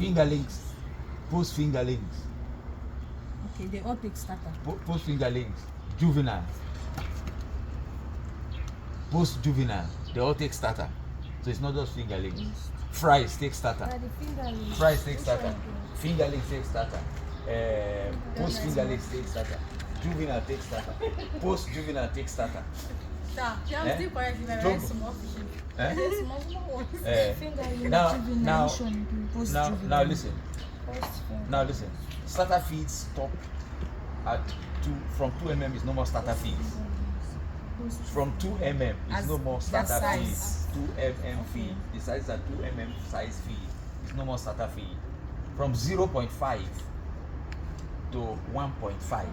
Fingerlings. Post fingerlings. Okay, they all take starter. Post fingerlings. Juvenile. Post juvenile. They all take starter. So it's not just fingerlings. Fries take starter. Fries take starter. Fingerlings take starter. Post fingerlings take starter. Juvenile take starter. Post juvenile take starter. Now listen. Now listen. Starter feeds stop at 2. From 2 mm is no more starter feeds. From 2 mm is no more starter feeds. 2 mm feed. The size is a 2 mm size feed. It's no more starter feed. From 0.5 to 1.5.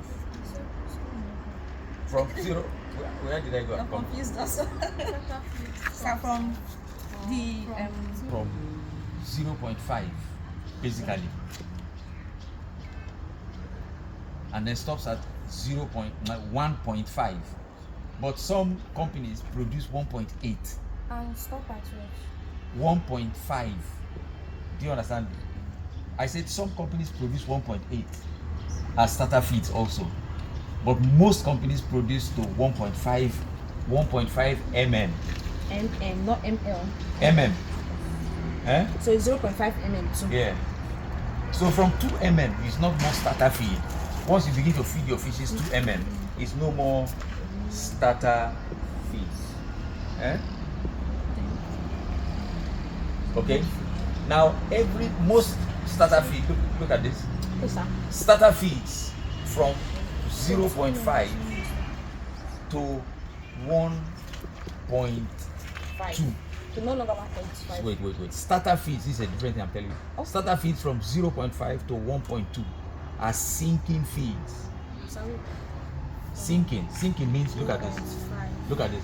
From 0. Where did I go? I'm confused also. So from 0.5 basically, and then stops at 1.5. But some companies produce 1.8 and stop at what? 1.5. Do you understand? I said some companies produce 1.8 as starter feeds also, but most companies produce to 1.5 mm. mm, not ml. Mm. Eh? So it's 0.5 mm. So yeah. So from 2 mm is not more starter feed. Once you begin to feed your fishes 2 mm, it's no more starter feeds. Eh? Okay. Now most starter feed. Look at this. yes, sir. Starter feeds from 0.5 to 1.2. So no longer 1.5. Wait. Starter feeds, this is a different thing I'm telling you. Okay. Starter feeds from 0.5 to 1.2 are sinking feeds. Sorry. Sinking means, look at this. Look at this.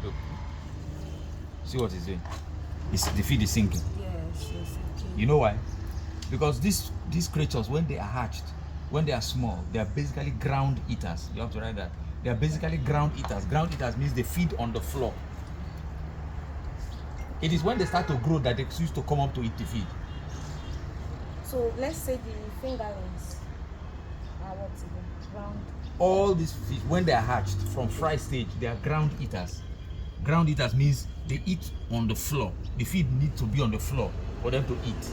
Look. See what it's doing. The feed is sinking. Yes. Okay. You know why? Because these creatures, when they are hatched, when they are small, they are basically ground eaters. You have to write that. They are basically ground eaters. Ground eaters means they feed on the floor. It is when they start to grow that they choose to come up to eat the feed. So let's say the fingerlings are what again? Ground. All these fish, when they are hatched from fry stage, they are ground eaters. Ground eaters means they eat on the floor. The feed needs to be on the floor for them to eat.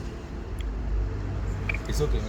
It's okay.